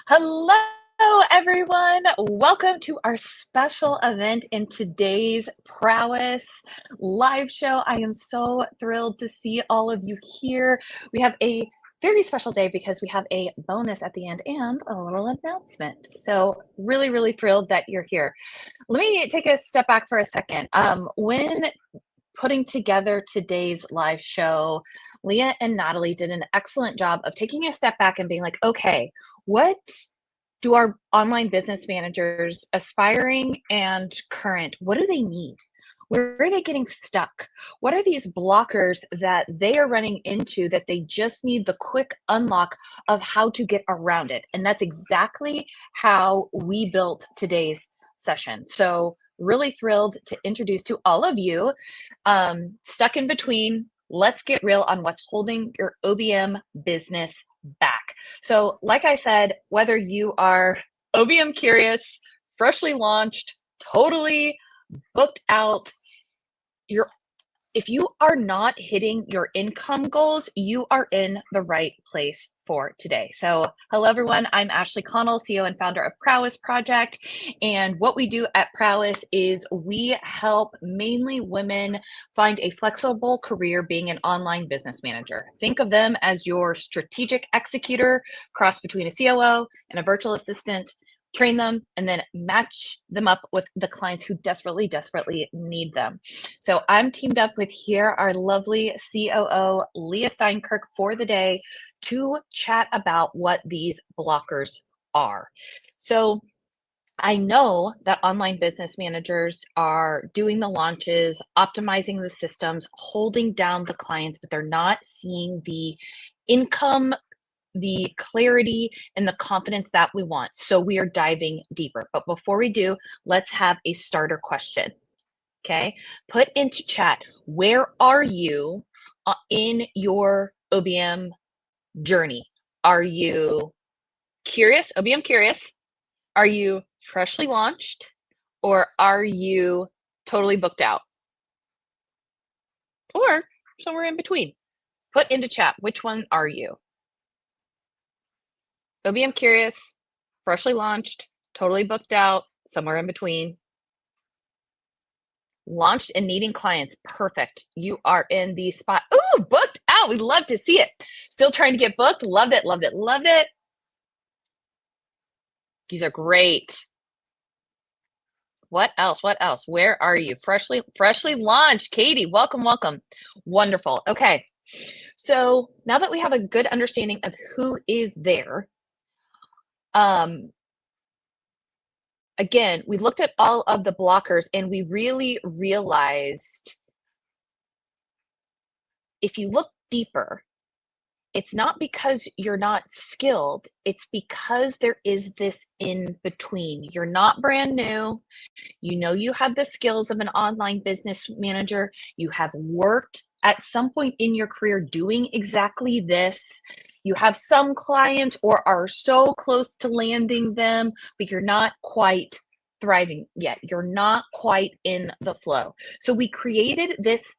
Hello, everyone. Welcome to our special event in today's Prowess live show. I am so thrilled to see all of you here. We have a very special day because we have a bonus at the end and a little announcement. So really, really thrilled that you're here. Let me take a step back for a second. When putting together today's live show, Leah and Natalie did an excellent job of taking a step back and being like, okay, what do our online business managers, aspiring and current, what do they need? Where are they getting stuck? What are these blockers that they are running into that they just need the quick unlock of how to get around it? And that's exactly how we built today's session. So really thrilled to introduce to all of you, stuck in between. Let's get real on what's holding your OBM business back. So like I said, whether you are OBM curious, freshly launched, totally booked out, if you are not hitting your income goals, you are in the right place for today. So hello everyone, I'm Ashley Connell, CEO and founder of Prowess Project. And what we do at Prowess is we help mainly women find a flexible career being an online business manager. Think of them as your strategic executor, cross between a COO and a virtual assistant. Train them, and then match them up with the clients who desperately, desperately need them. So I'm teamed up with here our lovely COO, Leah Steinkirk, for the day to chat about what these blockers are. So I know that online business managers are doing the launches, optimizing the systems, holding down the clients, but they're not seeing the income, the clarity, and the confidence that we want. So we are diving deeper. But before we do, let's have a starter question. Okay, put into chat, where are you in your OBM journey? Are you curious, OBM curious? Are you freshly launched? Or are you totally booked out? Or somewhere in between. Put into chat, which one are you? OBM curious, freshly launched, totally booked out, somewhere in between. Launched and needing clients, perfect. You are in the spot. Ooh, booked out. We love to see it. Still trying to get booked. Loved it, loved it, loved it. These are great. What else? What else? Where are you? Freshly launched. Katie, welcome, welcome. Wonderful. Okay. So now that we have a good understanding of who is there, again, we looked at all of the blockers and we really realized if you look deeper, it's not because you're not skilled, it's because there is this in between. You're not brand new. You know you have the skills of an online business manager. You have worked at some point in your career doing exactly this. You have some clients or are so close to landing them, but you're not quite thriving yet. You're not quite in the flow. So we created this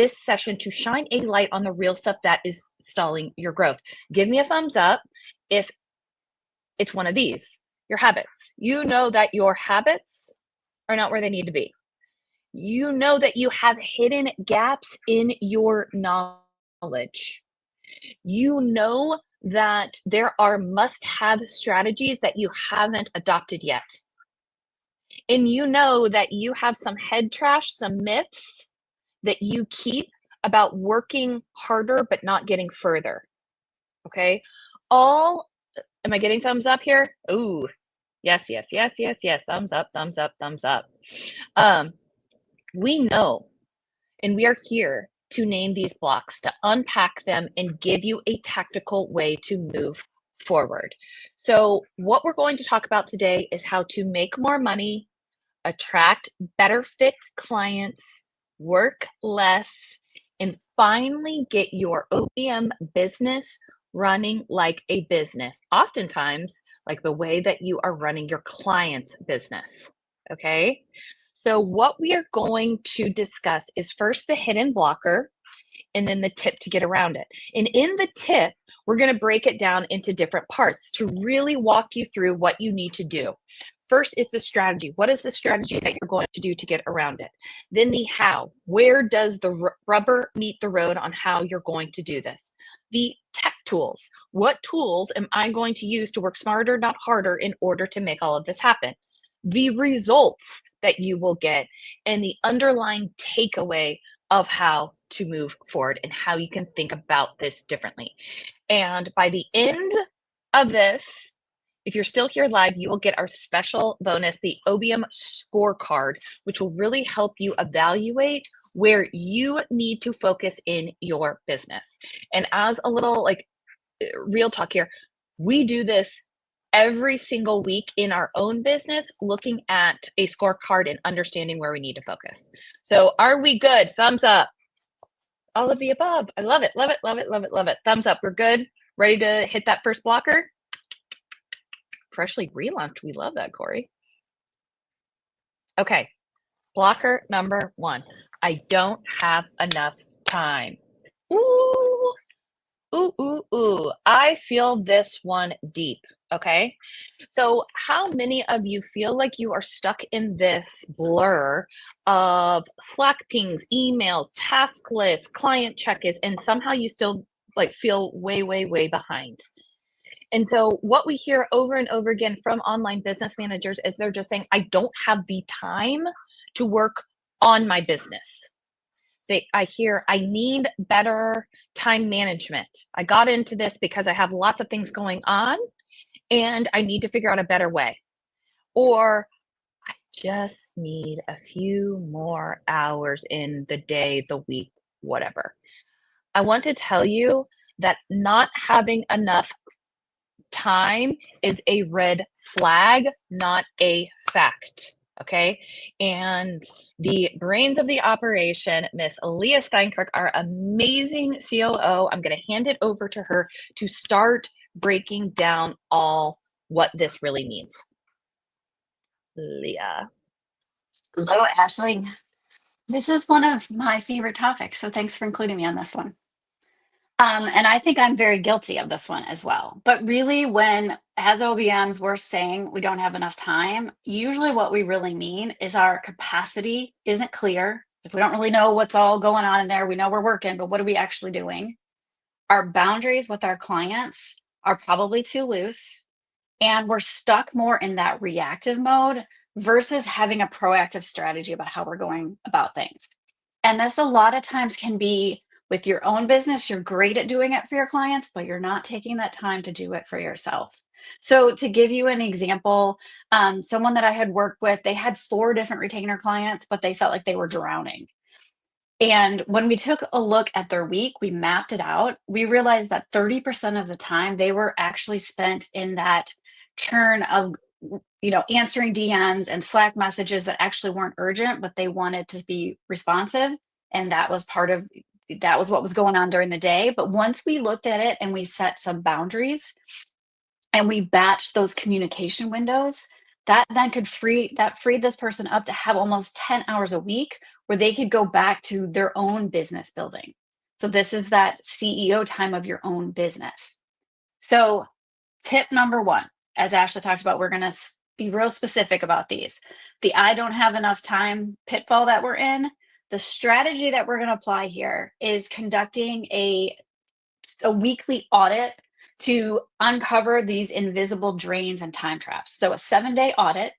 session to shine a light on the real stuff that is stalling your growth. Give me a thumbs up if it's one of these, your habits. You know that your habits are not where they need to be. You know that you have hidden gaps in your knowledge. You know that there are must-have strategies that you haven't adopted yet. And you know that you have some head trash, some myths that you keep about working harder but not getting further. Okay? Am I getting thumbs up here? Ooh, yes, yes, yes, yes, yes. Thumbs up, thumbs up, thumbs up. We know, and we are here to name these blocks, to unpack them and give you a tactical way to move forward. So what we're going to talk about today is how to make more money, attract better fit clients, work less, and finally get your OBM business running like a business, oftentimes like the way that you are running your client's business. Okay? So what we are going to discuss is first the hidden blocker and then the tip to get around it. And in the tip, we're going to break it down into different parts to really walk you through what you need to do. First is the strategy. What is the strategy that you're going to do to get around it? Then the how. Where does the rubber meet the road on how you're going to do this? The tech tools. What tools am I going to use to work smarter, not harder, in order to make all of this happen? The results that you will get and the underlying takeaway of how to move forward and how you can think about this differently. And by the end of this, if you're still here live, you will get our special bonus, the OBM scorecard, which will really help you evaluate where you need to focus in your business. And as a little like real talk here, we do this every single week in our own business, looking at a scorecard and understanding where we need to focus. So are we good? Thumbs up. All of the above. I love it, love it, love it, love it, love it. Thumbs up. We're good. Ready to hit that first blocker? Freshly relaunched. We love that, Corey. Okay. Blocker number 1. I don't have enough time. Ooh. Ooh, ooh, ooh. I feel this one deep. Okay. So, how many of you feel like you are stuck in this blur of Slack pings, emails, task lists, client check-ins, and somehow you still like feel way, way, way behind? And so, what we hear over and over again from online business managers is they're just saying, I don't have the time to work on my business. I hear I need better time management. I got into this because I have lots of things going on and I need to figure out a better way. Or I just need a few more hours in the day, the week, whatever. I want to tell you that not having enough time is a red flag, not a fact. Okay. And the brains of the operation, Miss Leah Steinkirk, our amazing COO, I'm going to hand it over to her to start breaking down all what this really means. Leah. Hello, Ashley. This is one of my favorite topics, so thanks for including me on this one. And I think I'm very guilty of this one as well. But really, when as OBMs we're saying we don't have enough time, usually what we really mean is our capacity isn't clear. If we don't really know what's all going on in there, we know we're working, but what are we actually doing? Our boundaries with our clients are probably too loose, and we're stuck more in that reactive mode versus having a proactive strategy about how we're going about things. And this a lot of times can be with your own business. You're great at doing it for your clients, but you're not taking that time to do it for yourself. So to give you an example, someone that I had worked with, they had 4 different retainer clients, but they felt like they were drowning. And when we took a look at their week, we mapped it out. We realized that 30% of the time they were actually spent in that churn of answering DMs and Slack messages that actually weren't urgent, but they wanted to be responsive. And that was what was going on during the day. But once we looked at it and we set some boundaries and we batched those communication windows, that then freed this person up to have almost 10 hours a week where they could go back to their own business building. So this is that CEO time of your own business. So tip number 1, as Ashley talked about, we're going to be real specific about these. The I don't have enough time pitfall that we're in. The strategy that we're going to apply here is conducting a weekly audit to uncover these invisible drains and time traps. So a 7-day audit.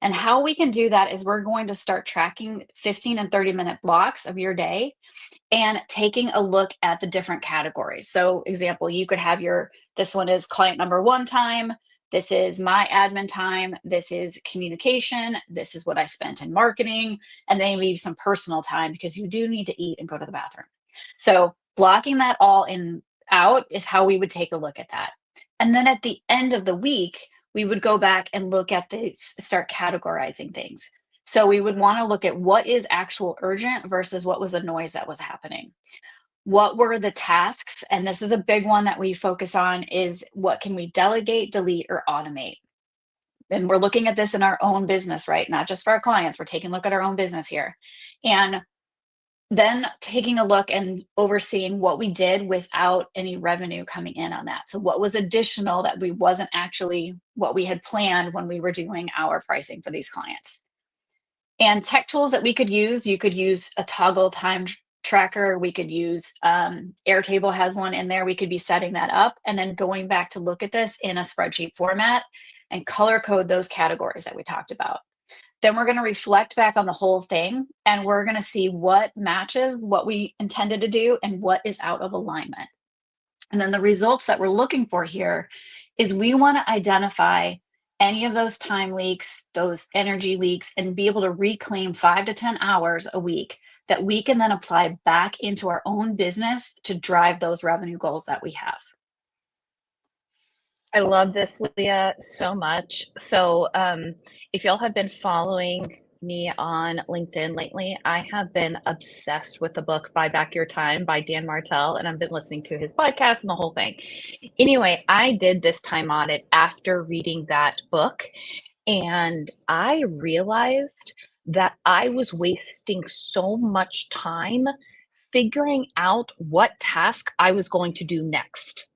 And how we can do that is we're going to start tracking 15 and 30-minute blocks of your day and taking a look at the different categories. So example, you could have this one is client number 1 time. This is my admin time. This is communication. This is what I spent in marketing, and then maybe some personal time because you do need to eat and go to the bathroom. So blocking that all out is how we would take a look at that. And then at the end of the week, we would go back and look at start categorizing things. So we would want to look at what is actual urgent versus what was the noise that was happening. What were the tasks? And this is a big one that we focus on is what can we delegate, delete, or automate? And we're looking at this in our own business, right? Not just for our clients. We're taking a look at our own business here. And then taking a look and overseeing what we did without any revenue coming in on that. So what was additional that we wasn't actually what we had planned when we were doing our pricing for these clients. And tech tools that we could use, you could use a toggle time tracker. We could use Airtable has one in there. We could be setting that up and then going back to look at this in a spreadsheet format and color code those categories that we talked about. Then we're going to reflect back on the whole thing and we're going to see what matches what we intended to do and what is out of alignment. And then the results that we're looking for here is we want to identify any of those time leaks, those energy leaks, and be able to reclaim 5 to 10 hours a week that we can then apply back into our own business to drive those revenue goals that we have. I love this, Leah, so much. So if y'all have been following me on LinkedIn lately, I have been obsessed with the book Buy Back Your Time by Dan Martell, and I've been listening to his podcast and the whole thing. Anyway, I did this time audit after reading that book, and I realized that I was wasting so much time figuring out what task I was going to do next.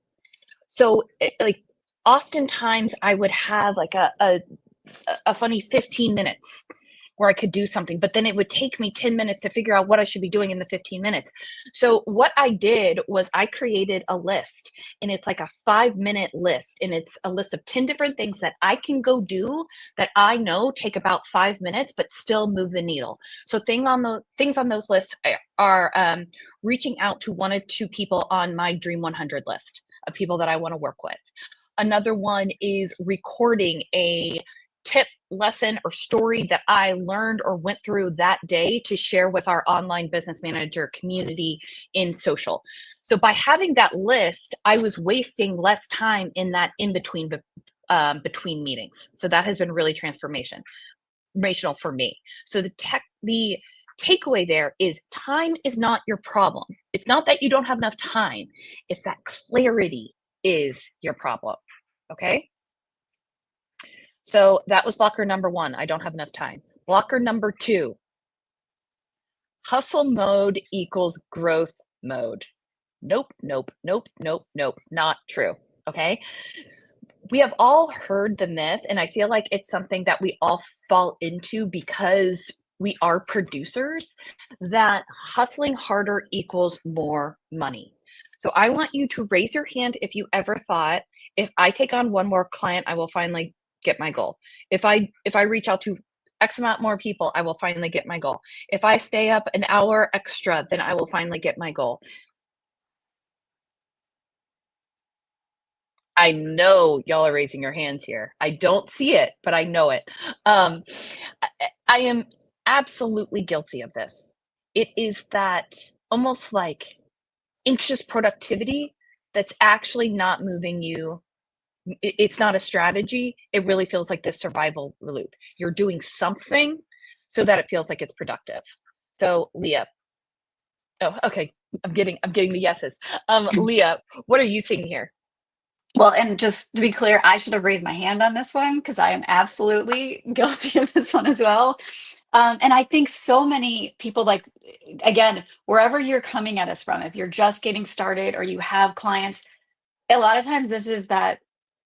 So, like, oftentimes I would have like a funny 15 minutes where I could do something, but then it would take me 10 minutes to figure out what I should be doing in the 15 minutes. So what I did was I created a list, and it's like a 5-minute list, and it's a list of 10 different things that I can go do that I know take about 5 minutes, but still move the needle. So things on those lists are reaching out to 1 or 2 people on my Dream 100 list of people that I want to work with. Another one is recording a tip, lesson, or story that I learned or went through that day to share with our online business manager community in social. So by having that list, I was wasting less time in that in between meetings. So that has been really transformational for me. So the takeaway there is time is not your problem. It's not that you don't have enough time. It's that clarity is your problem. Okay. So that was blocker number 1. I don't have enough time. Blocker number 2, hustle mode equals growth mode. Nope, nope, nope, nope, nope. Not true. Okay. We have all heard the myth, and I feel like it's something that we all fall into because we are producers, that hustling harder equals more money. So I want you to raise your hand if you ever thought, if I take on 1 more client, I will finally get my goal. If I reach out to X amount more people, I will finally get my goal. If I stay up an hour extra, then I will finally get my goal. I know y'all are raising your hands here. I don't see it, but I know it. I am absolutely guilty of this. It is that almost like anxious productivity that's actually not moving you. It's not a strategy. It really feels like this survival loop. You're doing something so that it feels like it's productive. So Leah, oh, okay. I'm getting the yeses. Leah, what are you seeing here? Well, and just to be clear, I should have raised my hand on this one because I am absolutely guilty of this one as well. And I think so many people, like, again, wherever you're coming at us from, if you're just getting started or you have clients, a lot of times this is that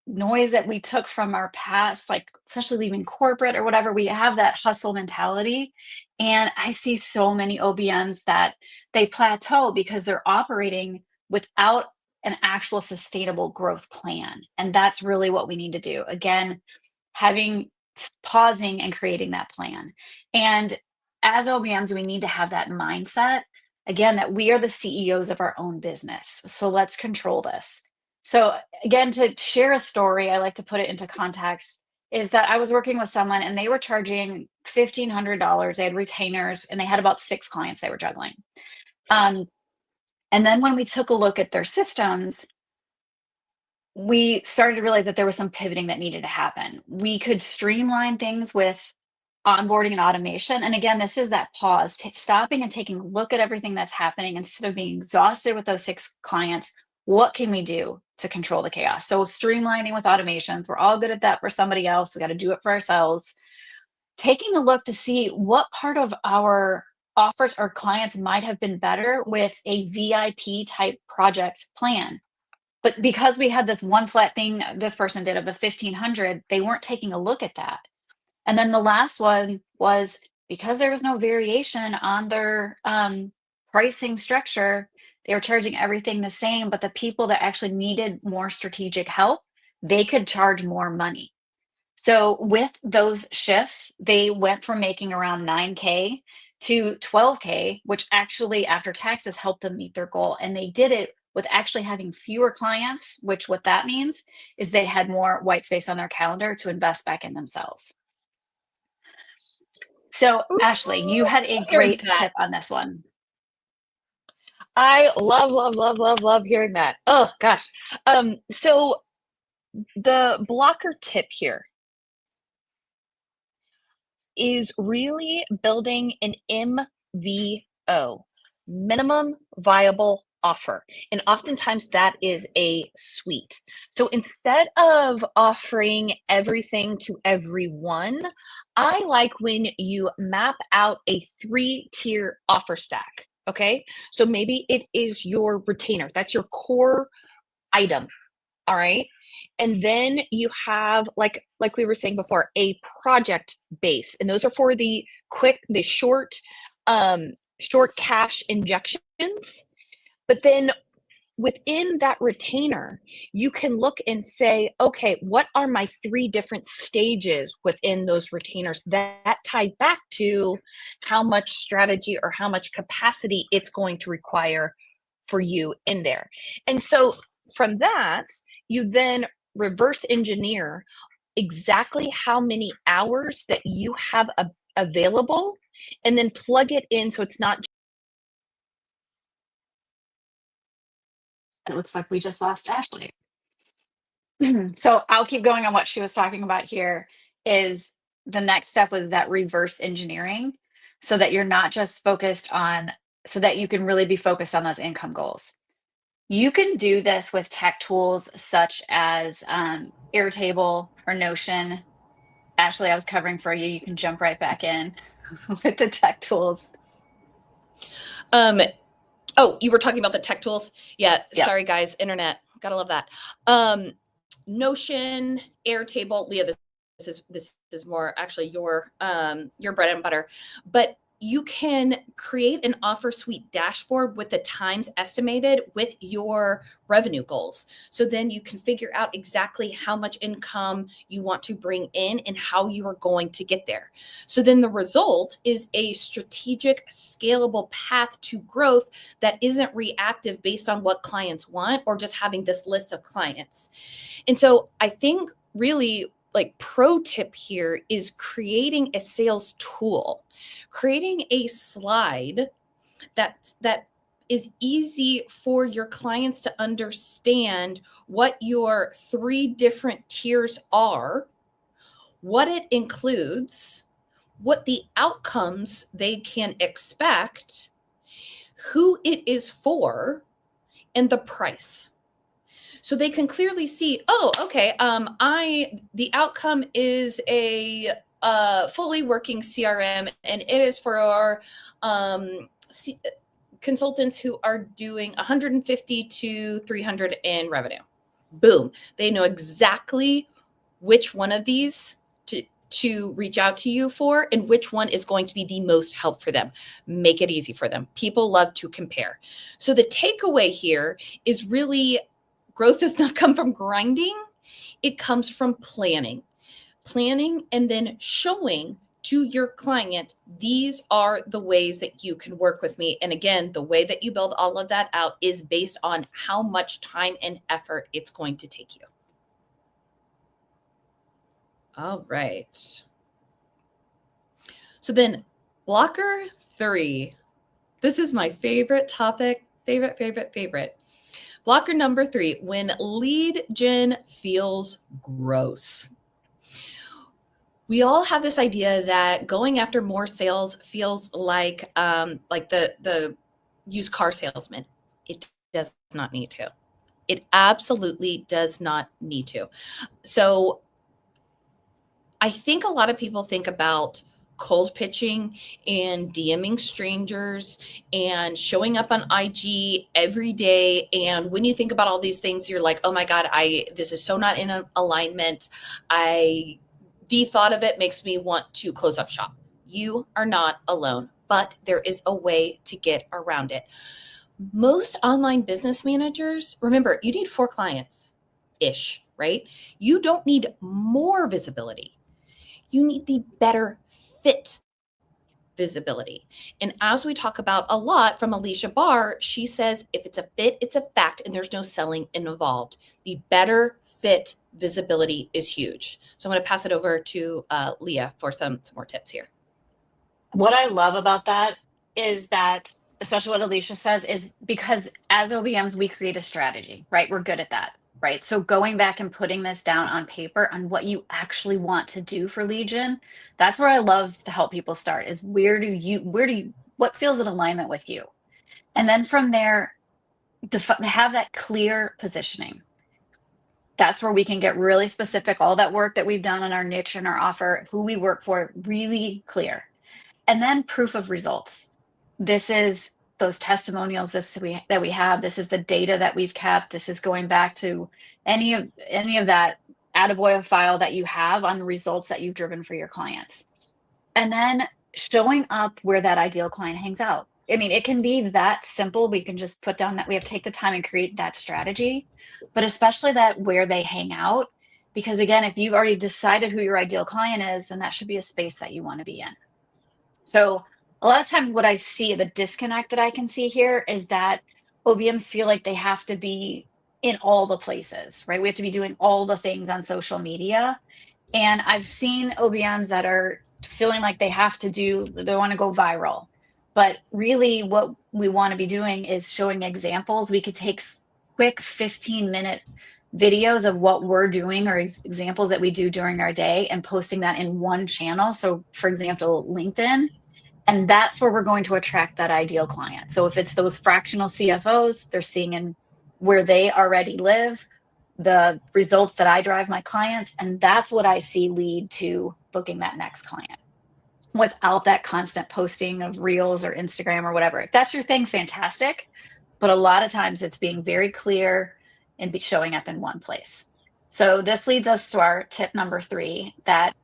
noise that we took from our past, like especially leaving corporate or whatever. We have that hustle mentality. And I see so many OBMs that they plateau because they're operating without an actual sustainable growth plan. And that's really what we need to do. Again, pausing and creating that plan. And as OBMs, we need to have that mindset, again, that we are the CEOs of our own business. So let's control this. So again, to share a story, I like to put it into context, is that I was working with someone and they were charging $1,500. They had retainers and they had about 6 clients they were juggling. And then when we took a look at their systems, we started to realize that there was some pivoting that needed to happen. We could streamline things with onboarding and automation. And again, this is that pause, stopping and taking a look at everything that's happening instead of being exhausted with those 6 clients. What can we do to control the chaos? So streamlining with automations, we're all good at that for somebody else. We got to do it for ourselves. Taking a look to see what part of our offers or clients might have been better with a VIP type project plan. But because we had this one flat thing this person did of the 1,500, they weren't taking a look at that. And then the last one was because there was no variation on their pricing structure, they were charging everything the same, but the people that actually needed more strategic help, they could charge more money. So with those shifts, they went from making around 9K to 12K, which actually after taxes helped them meet their goal. And they did it with actually having fewer clients, which what that means is they had more white space on their calendar to invest back in themselves. So Ashley, you had a great tip on this one. I love hearing that. Oh gosh. So the blocker tip here is really building an MVO, minimum viable offer. And oftentimes that is a suite. So instead of offering everything to everyone, I like when you map out a 3-tier offer stack. Okay. So maybe it is your retainer. That's your core item. All right. And then you have like we were saying before, a project base. And those are for the short cash injections. But then within that retainer, you can look and say, okay, what are my 3 different stages within those retainers that tie back to how much strategy or how much capacity it's going to require for you in there. And so from that, you then reverse engineer exactly how many hours that you have available and then plug it in so it's not. It looks like we just lost Ashley. So I'll keep going on what she was talking about here is the next step with that reverse engineering so that you're not just focused on, so that you can really be focused on those income goals. You can do this with tech tools such as Airtable or Notion. Ashley, I was covering for you. You can jump right back in with the tech tools. Oh, you were talking about the tech tools? Yeah. Yep. Sorry, guys. Internet. Gotta love that. Notion, Airtable. Leah, this is more actually your bread and butter. But you can create an offer suite dashboard with the times estimated with your revenue goals. So then you can figure out exactly how much income you want to bring in and how you are going to get there. So then the result is a strategic, scalable path to growth that isn't reactive based on what clients want or just having this list of clients. And so I think really like pro tip here is creating a sales tool, creating a slide that is easy for your clients to understand what your 3 different tiers are, what it includes, what the outcomes they can expect, who it is for, and the price. So they can clearly see, oh, okay, the outcome is a fully working CRM, and it is for our consultants who are doing 150 to 300 in revenue. Boom. They know exactly which one of these to reach out to you for and which one is going to be the most help for them. Make it easy for them. People love to compare. So the takeaway here is really growth does not come from grinding. It comes from planning and then showing to your client, these are the ways that you can work with me. And again, the way that you build all of that out is based on how much time and effort it's going to take you. All right. So then blocker 3. This is my favorite topic, favorite. Blocker number 3, when lead gen feels gross. We all have this idea that going after more sales feels like the used car salesman. It does not need to. It absolutely does not need to. So I think a lot of people think about cold pitching and DMing strangers and showing up on IG every day. And when you think about all these things, you're like, oh my God, this is so not in alignment. The thought of it makes me want to close up shop. You are not alone, but there is a way to get around it. Most online business managers, remember, you need 4 clients-ish, right? You don't need more visibility. You need the better fit visibility. And as we talk about a lot from Alicia Barr, she says, if it's a fit, it's a fact, and there's no selling involved. The better fit visibility is huge. So I'm going to pass it over to Leah for some more tips here. What I love about that is that, especially what Alicia says, is because as OBMs, we create a strategy, right? We're good at that, right? So going back and putting this down on paper on what you actually want to do for lead gen, that's where I love to help people start, is what feels in alignment with you? And then from there, have that clear positioning. That's where we can get really specific, all that work that we've done on our niche and our offer, who we work for, really clear. And then proof of results. This is those testimonials that we have. This is the data that we've kept. This is going back to any of that attaboy file that you have on the results that you've driven for your clients. And then showing up where that ideal client hangs out. I mean, it can be that simple. We can just put down that we have to take the time and create that strategy, but especially that where they hang out. Because again, if you've already decided who your ideal client is, then that should be a space that you want to be in. So a lot of times what I see, the disconnect that I can see here, is that OBMs feel like they have to be in all the places, right? We have to be doing all the things on social media. And I've seen OBMs that are feeling like they want to go viral. But really what we want to be doing is showing examples. We could take quick 15-minute videos of what we're doing or examples that we do during our day and posting that in one channel. So for example, LinkedIn. And that's where we're going to attract that ideal client. So if it's those fractional CFOs, they're seeing in where they already live, the results that I drive my clients, and that's what I see lead to booking that next client without that constant posting of reels or Instagram or whatever. If that's your thing, fantastic. But a lot of times it's being very clear and showing up in one place. So this leads us to our tip number 3, that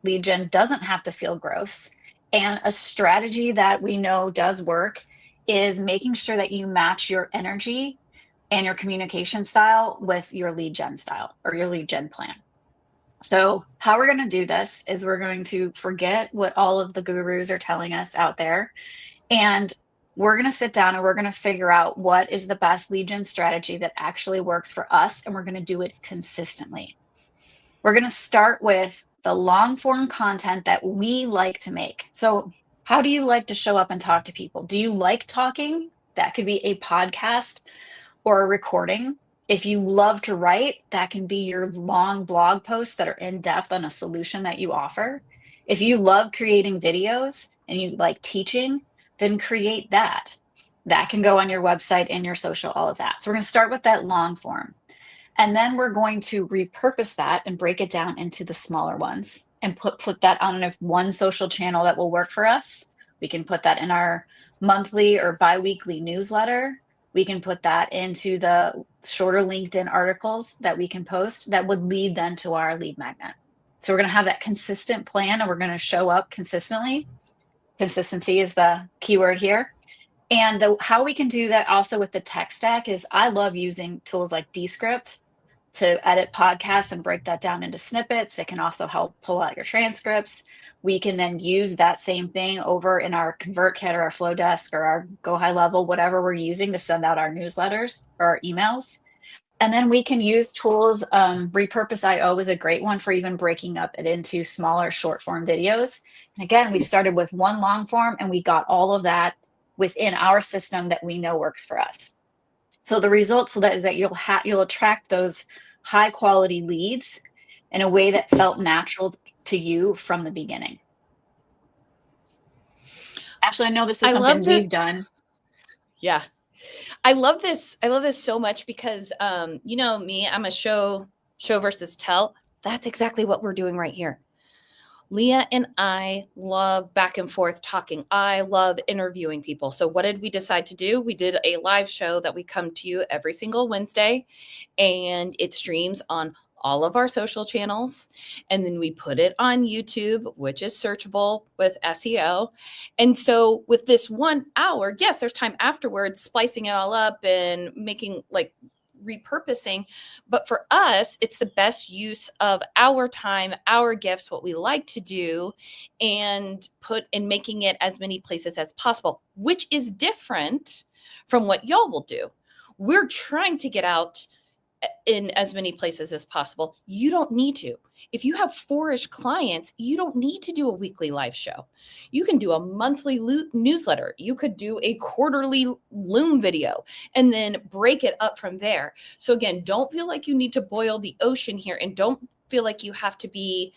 lead gen doesn't have to feel gross. And a strategy that we know does work is making sure that you match your energy and your communication style with your lead gen style or your lead gen plan. So how we're going to do this is we're going to forget what all of the gurus are telling us out there. And we're going to sit down and we're going to figure out what is the best lead gen strategy that actually works for us. And we're going to do it consistently. We're going to start with the long form content that we like to make. So how do you like to show up and talk to people? Do you like talking? That could be a podcast or a recording. If you love to write, that can be your long blog posts that are in depth on a solution that you offer. If you love creating videos and you like teaching, then create that. That can go on your website and your social, all of that. So we're going to start with that long form. And then we're going to repurpose that and break it down into the smaller ones and put that on one social channel that will work for us. We can put that in our monthly or bi-weekly newsletter. We can put that into the shorter LinkedIn articles that we can post that would lead then to our lead magnet. So we're going to have that consistent plan and we're going to show up consistently. Consistency is the keyword here. And how we can do that also with the tech stack is I love using tools like Descript to edit podcasts and break that down into snippets. It can also help pull out your transcripts. We can then use that same thing over in our ConvertKit or our Flowdesk or our Go High Level, whatever we're using to send out our newsletters or our emails. And then we can use tools. Repurpose.io is a great one for even breaking up it into smaller short form videos. And again, we started with one long form and we got all of that within our system that we know works for us. So the result is that you'll attract those high quality leads in a way that felt natural to you from the beginning. Actually, I know this is something we've done. Yeah. I love this. I love this so much because, you know me, I'm a show versus tell. That's exactly what we're doing right here. Leah and I love back and forth talking. I love interviewing people. So what did we decide to do? We did a live show that we come to you every single Wednesday, and it streams on all of our social channels. And then we put it on YouTube, which is searchable with SEO. And so with this 1 hour, yes, there's time afterwards, splicing it all up and making like repurposing. But for us, it's the best use of our time, our gifts, what we like to do, and put in making it as many places as possible, which is different from what y'all will do. We're trying to get out in as many places as possible. You don't need to. If you have 4-ish clients, you don't need to do a weekly live show. You can do a monthly newsletter. You could do a quarterly Loom video and then break it up from there. So again, don't feel like you need to boil the ocean here, and don't feel like you have to be,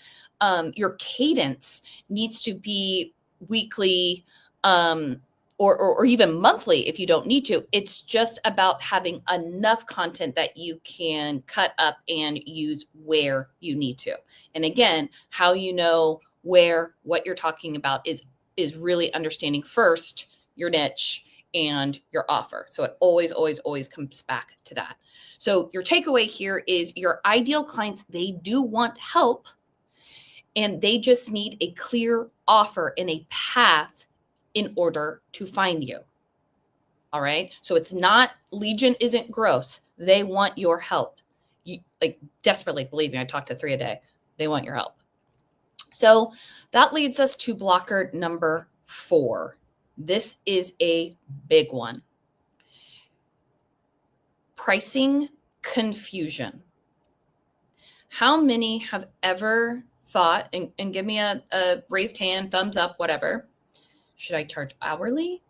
your cadence needs to be weekly, or even monthly if you don't need to. It's just about having enough content that you can cut up and use where you need to. And again, how you know where what you're talking about is really understanding first your niche and your offer. So it always, always, always comes back to that. So your takeaway here is your ideal clients, they do want help, and they just need a clear offer and a path in order to find you. All right. So it's not, Legion isn't gross. They want your help. You, like, desperately, believe me, I talk to 3 a day. They want your help. So that leads us to blocker number 4. This is a big one. Pricing confusion. How many have ever thought, and give me a raised hand, thumbs up, whatever. Should I charge hourly?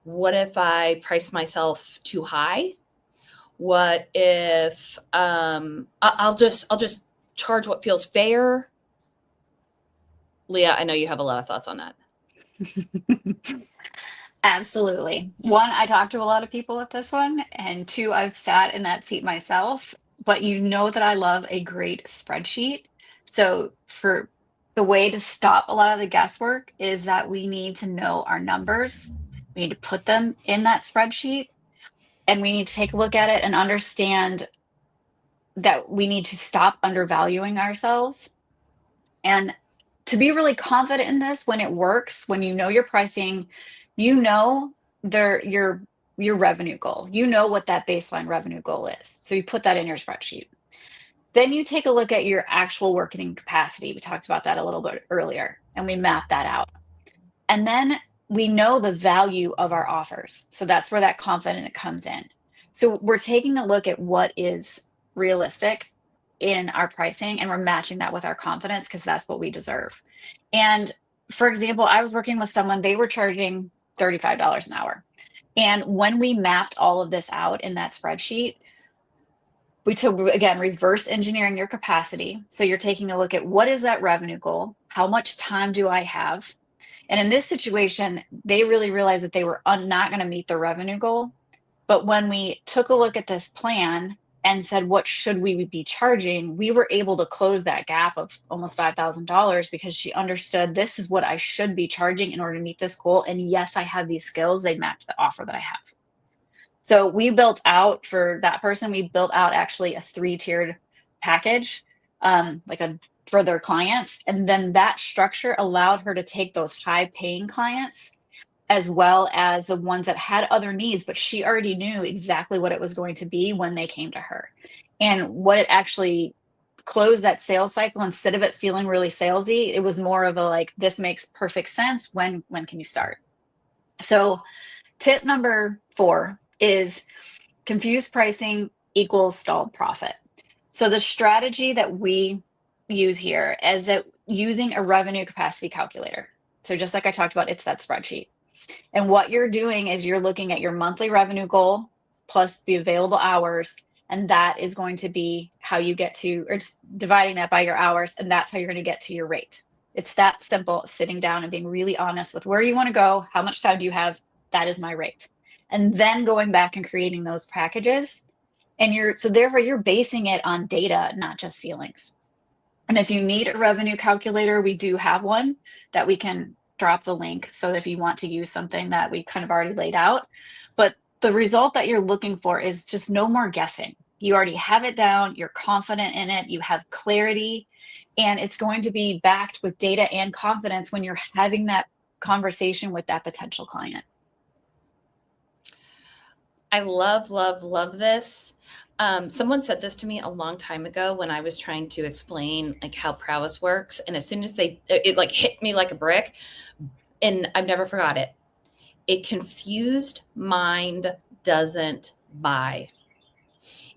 What if I price myself too high? What if I'll just charge what feels fair? Leah, I know you have a lot of thoughts on that. Absolutely. 1, I talk to a lot of people with this one, and 2, I've sat in that seat myself, but you know that I love a great spreadsheet. So for the way to stop a lot of the guesswork is that we need to know our numbers. We need to put them in that spreadsheet, and we need to take a look at it and understand that we need to stop undervaluing ourselves. And to be really confident in this, when it works, when you know your pricing, you know your revenue goal, you know what that baseline revenue goal is. So you put that in your spreadsheet. Then you take a look at your actual working capacity. We talked about that a little bit earlier, and we map that out. And then we know the value of our offers. So that's where that confidence comes in. So we're taking a look at what is realistic in our pricing, and we're matching that with our confidence, because that's what we deserve. And for example, I was working with someone, they were charging $35 an hour. And when we mapped all of this out in that spreadsheet, we took, again, reverse engineering your capacity. So you're taking a look at what is that revenue goal? How much time do I have? And in this situation, they really realized that they were not going to meet the revenue goal. But when we took a look at this plan and said, what should we be charging? We were able to close that gap of almost $5,000, because she understood this is what I should be charging in order to meet this goal. And yes, I have these skills. They match the offer that I have. So we built out, for that person, we built out actually a 3-tiered package, for their clients. And then that structure allowed her to take those high paying clients, as well as the ones that had other needs, but she already knew exactly what it was going to be when they came to her. And what it actually closed that sales cycle, instead of it feeling really salesy, it was more of a like, this makes perfect sense. When can you start? So tip number 4 is confused pricing equals stalled profit. So the strategy that we use here is that using a revenue capacity calculator. So just like I talked about, it's that spreadsheet. And what you're doing is you're looking at your monthly revenue goal plus the available hours. And that is going to be how you get to, or just dividing that by your hours. And that's how you're going to get to your rate. It's that simple, sitting down and being really honest with where you want to go. How much time do you have? That is my rate. And then going back and creating those packages. And so therefore you're basing it on data, not just feelings. And if you need a revenue calculator, we do have one that we can drop the link. So if you want to use something that we kind of already laid out, but the result that you're looking for is just no more guessing. You already have it down, you're confident in it, you have clarity, and it's going to be backed with data and confidence when you're having that conversation with that potential client. I love, love, love this. Someone said this to me a long time ago when I was trying to explain like how prowess works. And as soon as it like hit me like a brick, and I've never forgot it. A confused mind doesn't buy.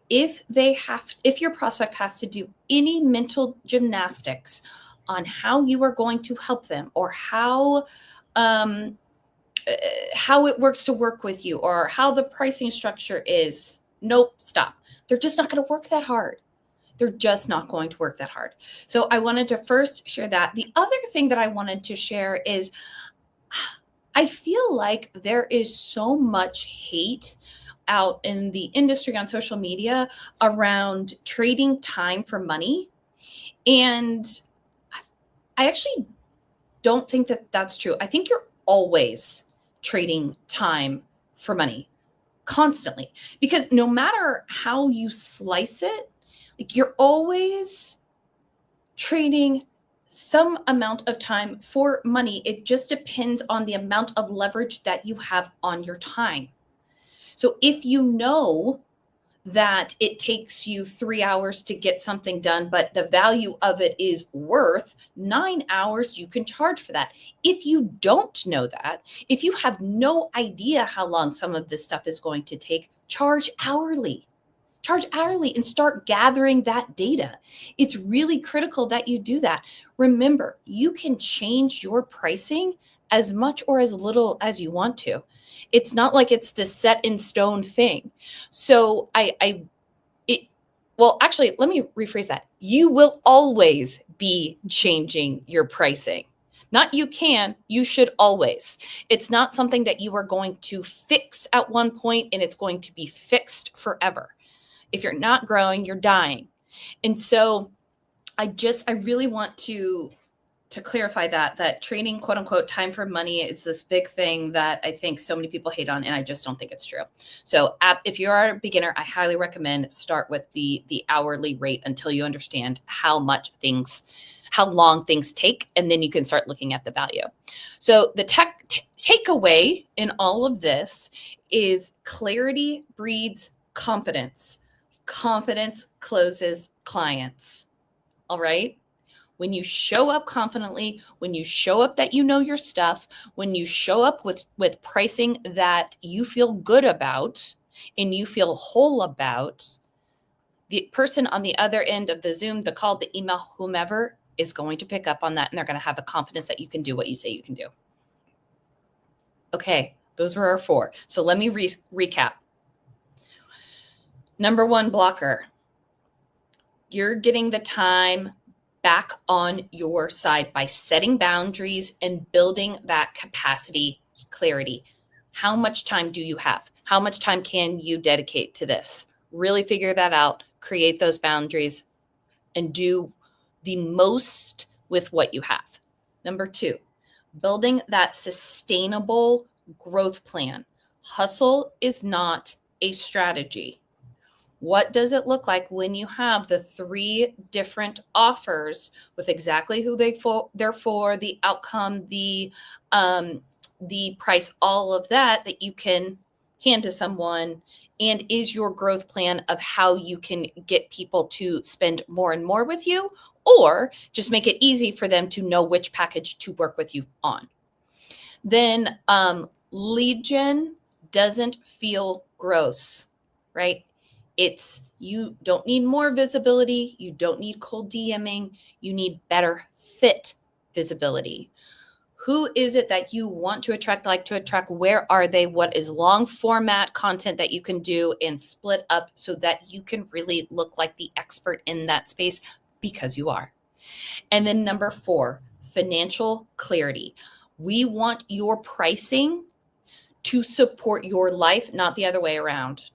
If your prospect has to do any mental gymnastics on how you are going to help them, or how it works to work with you, or how the pricing structure is, nope, stop. They're just not going to work that hard. They're just not going to work that hard. So I wanted to first share that. The other thing that I wanted to share is I feel like there is so much hate out in the industry on social media around trading time for money. And I actually don't think that that's true. I think you're always trading time for money constantly, because no matter how you slice it, like, you're always trading some amount of time for money. It just depends on the amount of leverage that you have on your time. So if you know that it takes you 3 hours to get something done, but the value of it is worth 9 hours, you can charge for that. If you don't know that, if you have no idea how long some of this stuff is going to take, charge hourly. Charge hourly and start gathering that data. It's really critical that you do that. Remember, you can change your pricing as much or as little as you want to. It's not like it's the set in stone thing. So actually, let me rephrase that. You will always be changing your pricing. Not you can, you should always. It's not something that you are going to fix at one point and it's going to be fixed forever. If you're not growing, you're dying. And so I really want to clarify that trading, quote unquote, time for money is this big thing that I think so many people hate on, and I just don't think it's true. So if you're a beginner, I highly recommend start with the hourly rate until you understand how long things take, and then you can start looking at the value. So the takeaway in all of this is clarity breeds confidence. Confidence closes clients. All right. When you show up confidently, when you show up that you know your stuff, when you show up with pricing that you feel good about and you feel whole about, the person on the other end of the Zoom, the call, the email, whomever is going to pick up on that, and they're going to have the confidence that you can do what you say you can do. Okay, those were our 4. So let me recap. Number 1 blocker. You're getting the time back on your side by setting boundaries and building that capacity clarity. How much time do you have? How much time can you dedicate to this? Really figure that out, create those boundaries, and do the most with what you have. Number 2, building that sustainable growth plan. Hustle is not a strategy. What does it look like when you have the 3 different offers with exactly who they're for, the outcome, the price, all of that you can hand to someone? And is your growth plan of how you can get people to spend more and more with you, or just make it easy for them to know which package to work with you on? Then lead gen doesn't feel gross, right? You don't need more visibility. You don't need cold DMing. You need better fit visibility. Who is it that you want to attract, like to attract? Where are they? What is long format content that you can do and split up so that you can really look like the expert in that space, because you are. And then number 4, financial clarity. We want your pricing to support your life, not the other way around.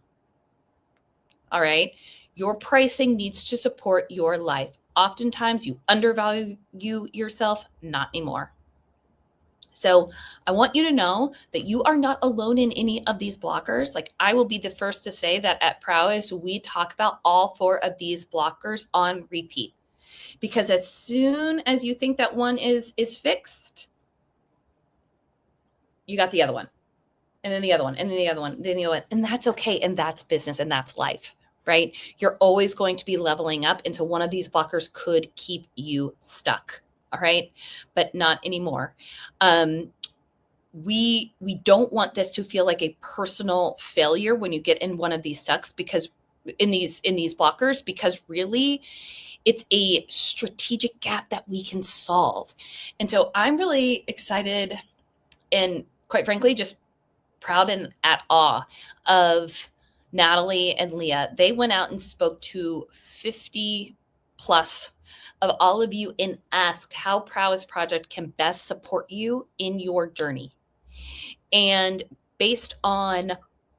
All right. Your pricing needs to support your life. oftentimes you undervalue yourself. Not anymore. So I want you to know that you are not alone in any of these blockers. Like, I will be the first to say that at Prowess, we talk about all 4 of these blockers on repeat, because as soon as you think that one is fixed, you got the other one, and then the other one, and then the other one, then the other one. And that's okay. And that's business, and that's life, right? You're always going to be leveling up until one of these blockers could keep you stuck. All right. But not anymore. We don't want this to feel like a personal failure when you get in one of these stucks, because in these blockers, because really it's a strategic gap that we can solve. And so I'm really excited and, quite frankly, just proud and at awe of Natalie and Leah. They went out and spoke to 50 plus of all of you and asked how Prowess Project can best support you in your journey. And based on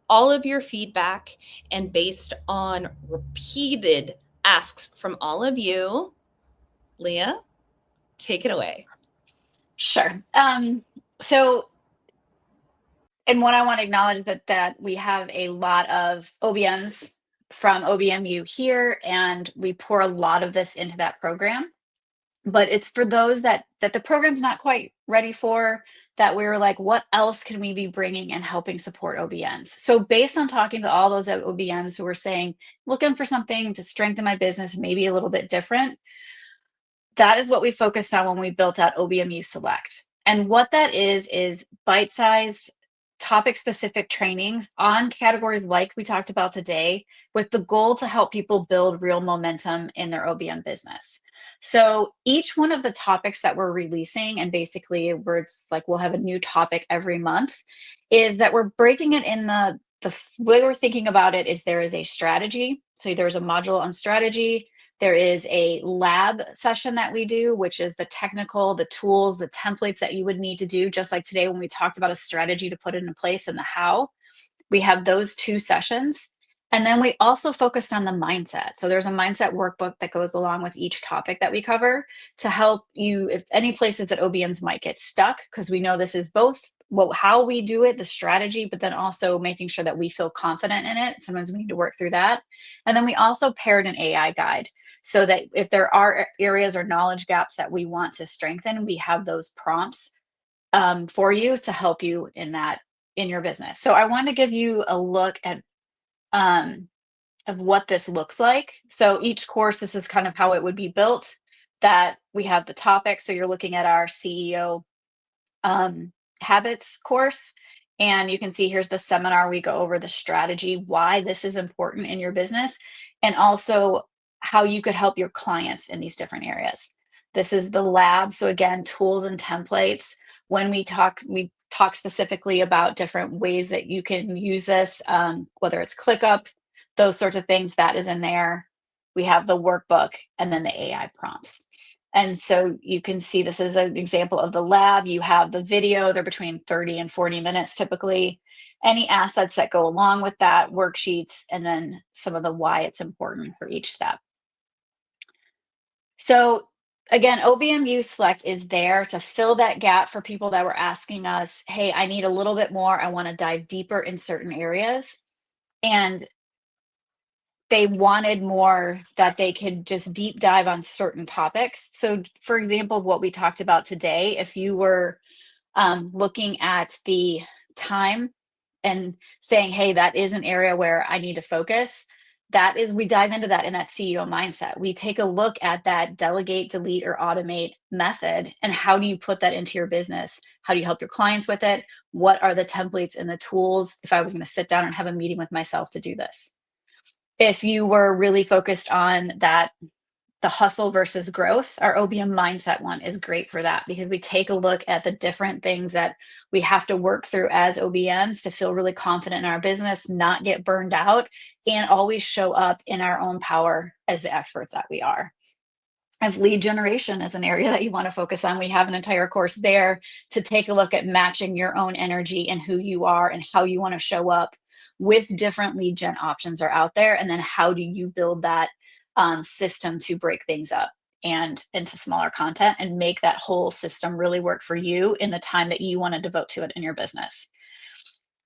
all of your feedback and based on repeated asks from all of you, Leah, take it away. Sure. So, and what I want to acknowledge that we have a lot of OBMs from OBMU here, and we pour a lot of this into that program. But it's for those that the program's not quite ready for, that we were like, what else can we be bringing and helping support OBMs? So based on talking to all those OBMs who were saying, looking for something to strengthen my business, maybe a little bit different, that is what we focused on when we built out OBM U Select. And what that is bite-sized, topic-specific trainings on categories like we talked about today, with the goal to help people build real momentum in their OBM business. So each one of the topics that we're releasing, and basically where it's like we'll have a new topic every month, is that we're breaking it in the way we're thinking about it is there is a strategy. So there's a module on strategy. There is a lab session that we do, which is the technical, the tools, the templates that you would need to do, just like today when we talked about a strategy to put it into place and the how. We have those 2 sessions. And then we also focused on the mindset. So there's a mindset workbook that goes along with each topic that we cover to help you, if any places that OBMs might get stuck, because we know this is both how we do it, the strategy, but then also making sure that we feel confident in it. Sometimes we need to work through that. And then we also paired an AI guide so that if there are areas or knowledge gaps that we want to strengthen, we have those prompts for you to help you in your business. So I want to give you a look at of what this looks like. So each course, this is kind of how it would be built, that we have the topic. So you're looking at our CEO habits course. And you can see here's the seminar. We go over the strategy, why this is important in your business, and also how you could help your clients in these different areas. This is the lab. So again, tools and templates. When we talk specifically about different ways that you can use this, whether it's ClickUp, those sorts of things, that is in there. We have the workbook and then the AI prompts. And so you can see this is an example of the lab. You have the video, they're between 30 and 40 minutes typically. Any assets that go along with that, worksheets, and then some of the why it's important for each step. So again, OBM U Select is there to fill that gap for people that were asking us, hey, I need a little bit more. I want to dive deeper in certain areas. And they wanted more that they could just deep dive on certain topics. So for example, what we talked about today, if you were looking at the time and saying, hey, that is an area where I need to focus, we dive into that in that CEO mindset. We take a look at that delegate, delete, or automate method, and how do you put that into your business? How do you help your clients with it? What are the templates and the tools if I was going to sit down and have a meeting with myself to do this? If you were really focused on that, the hustle versus growth, our OBM mindset one is great for that, because we take a look at the different things that we have to work through as OBMs to feel really confident in our business, not get burned out, and always show up in our own power as the experts that we are. If lead generation is an area that you want to focus on, we have an entire course there to take a look at matching your own energy and who you are and how you want to show up with different lead gen options are out there. And then how do you build that system to break things up and into smaller content and make that whole system really work for you in the time that you want to devote to it in your business.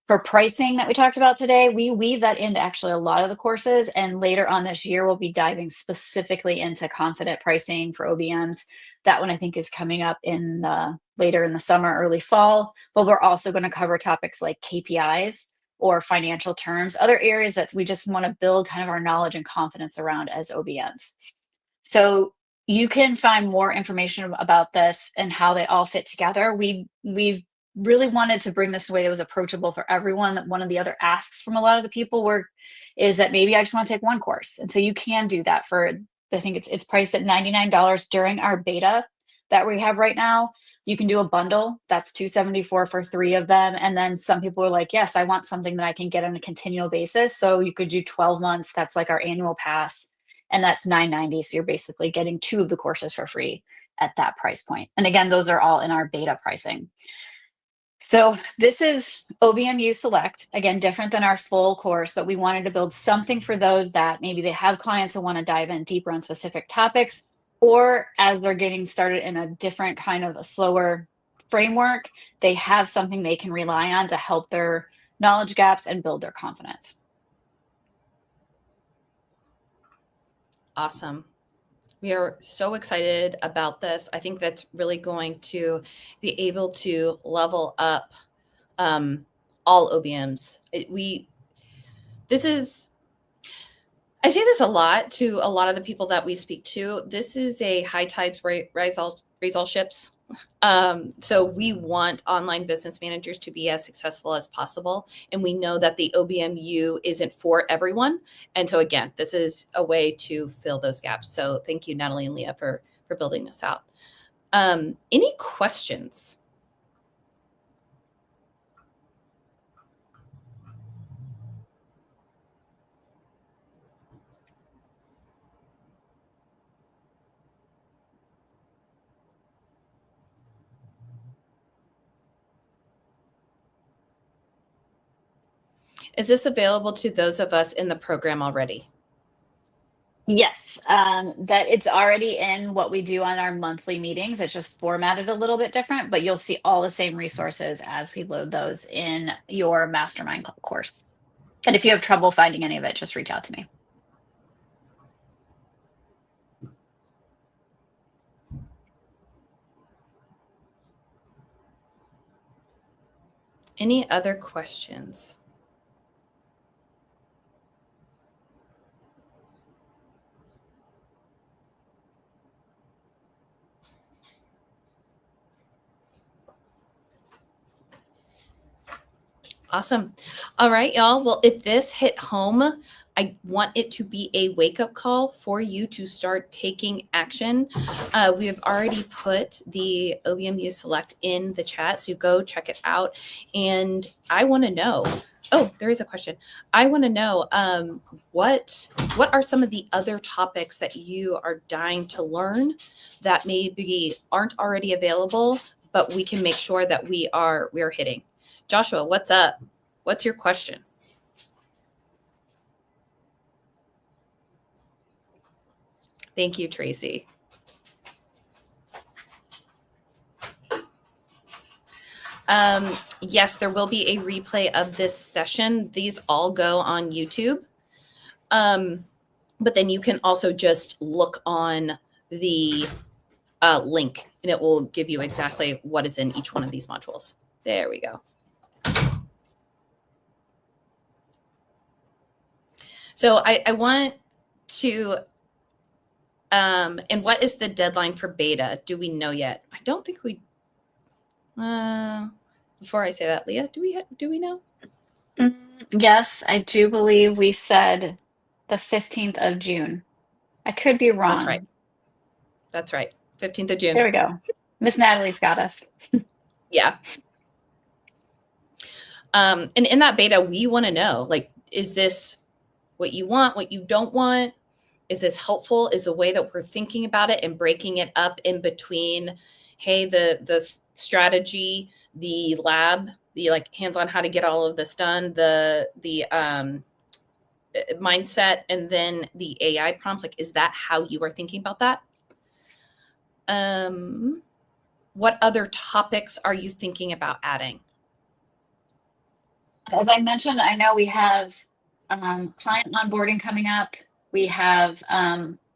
For pricing that we talked about today, we weave that into actually a lot of the courses. And later on this year, we'll be diving specifically into confident pricing for OBMs. That one I think is coming up later in the summer, early fall. But we're also going to cover topics like KPIs or financial terms, other areas that we just want to build kind of our knowledge and confidence around as OBMs. So you can find more information about this and how they all fit together. We've really wanted to bring this in a way that was approachable for everyone. One of the other asks from a lot of the people is that maybe I just want to take one course. And so you can do that for, I think it's priced at $99 during our beta that we have right now. You can do a bundle that's $274 for 3 of them. And then some people are like, yes, I want something that I can get on a continual basis. So you could do 12 months. That's like our annual pass. And that's $990. So you're basically getting 2 of the courses for free at that price point. And again, those are all in our beta pricing. So this is OBM U Select, again, different than our full course, but we wanted to build something for those that maybe they have clients who want to dive in deeper on specific topics, or as they're getting started in a different kind of a slower framework, they have something they can rely on to help their knowledge gaps and build their confidence. Awesome. We are so excited about this. I think that's really going to be able to level up all OBMs. I say this a lot to a lot of the people that we speak to. This is a high tides raise all ships. So we want online business managers to be as successful as possible. And we know that the OBMU isn't for everyone. And so again, this is a way to fill those gaps. So thank you, Natalie and Leah, for building this out. Any questions? Is this available to those of us in the program already? Yes, that it's already in what we do on our monthly meetings. It's just formatted a little bit different, but you'll see all the same resources as we load those in your mastermind course. And if you have trouble finding any of it, just reach out to me. Any other questions? Awesome. All right, y'all. Well, if this hit home, I want it to be a wake-up call for you to start taking action. We have already put the OBM U Select in the chat, so go check it out. And I want to know, oh, there is a question. I want to know what are some of the other topics that you are dying to learn that maybe aren't already available, but we can make sure that we are hitting. Joshua, what's up? What's your question? Thank you, Tracy. Yes, there will be a replay of this session. These all go on YouTube. But then you can also just look on the link and it will give you exactly what is in each one of these modules. There we go. So I want to, and what is the deadline for beta? Do we know yet? I don't think we, before I say that, Leah, do we know? Yes, I do believe we said the 15th of June. I could be wrong. That's right. That's right. 15th of June. There we go. Miss Natalie's got us. Yeah. And in that beta, we want to know, like, is this what you want, what you don't want? Is this helpful? Is the way that we're thinking about it and breaking it up in between, hey, the strategy, the lab, the like hands-on how to get all of this done, the mindset, and then the AI prompts, like, is that how you are thinking about that? what other topics are you thinking about adding? As I mentioned, I know we have client onboarding coming up. We have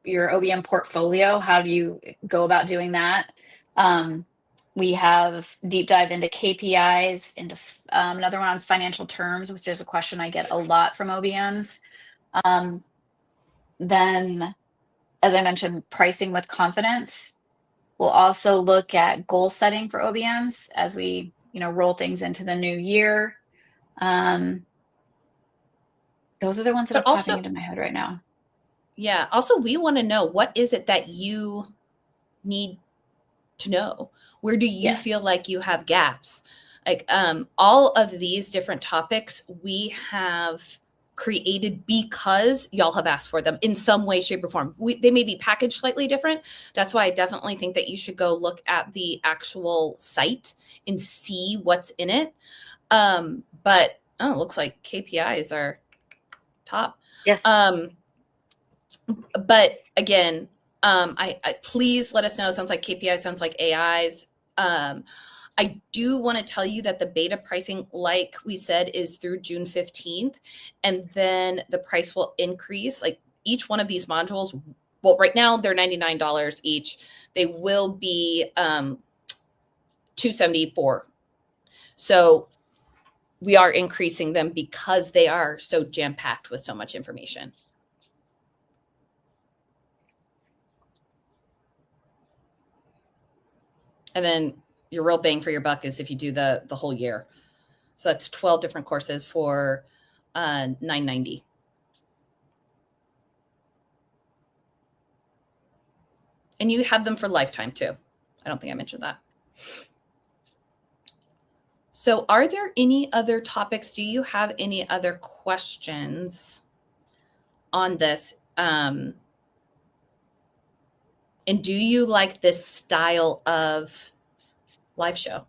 your OBM portfolio. How do you go about doing that? We have deep dive into KPIs, into another one on financial terms, which is a question I get a lot from OBMs. Then, as I mentioned, pricing with confidence. We'll also look at goal setting for OBMs as we, roll things into the new year. Those are the ones that are popping into my head right now. Yeah. Also, we want to know, what is it that you need to know? Where do you feel like you have gaps? Like all of these different topics we have created because y'all have asked for them in some way, shape, or form. They may be packaged slightly different. That's why I definitely think that you should go look at the actual site and see what's in it. But it looks like KPIs are top. Yes. But again, I please let us know. It sounds like KPI, sounds like AIs. I do want to tell you that the beta pricing, like we said, is through June 15th. And then the price will increase. Like each one of these modules, well, right now they're $99 each. They will be $274. So we are increasing them because they are so jam-packed with so much information. And then your real bang for your buck is if you do the whole year. So that's 12 different courses for $990. And you have them for lifetime too. I don't think I mentioned that. So are there any other topics? Do you have any other questions on this? And do you like this style of live show?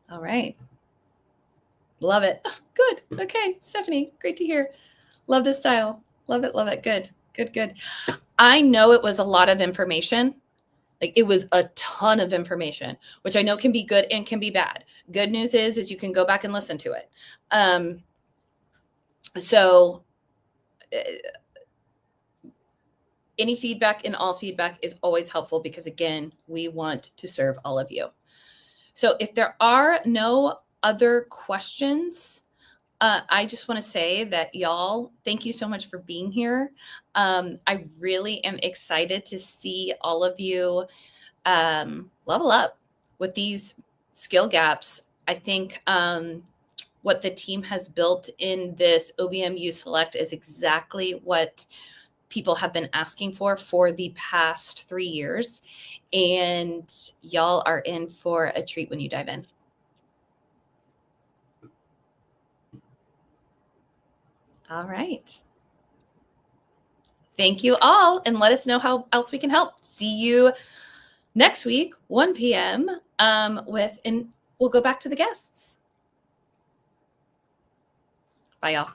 All right. Love it. Good. Okay. Stephanie, great to hear. Love this style. Love it. Love it. Good. Good. Good. I know it was a lot of information. Like it was a ton of information, which I know can be good and can be bad. Good news is you can go back and listen to it. So any feedback and all feedback is always helpful because, again, we want to serve all of you. So if there are no other questions, I just want to say that y'all, thank you so much for being here. I really am excited to see all of you level up with these skill gaps. I think what the team has built in this OBM U Select is exactly what people have been asking for the past 3 years. And y'all are in for a treat when you dive in. All right. Thank you all. And let us know how else we can help. See you next week, 1 p.m. And we'll go back to the guests. Bye, y'all.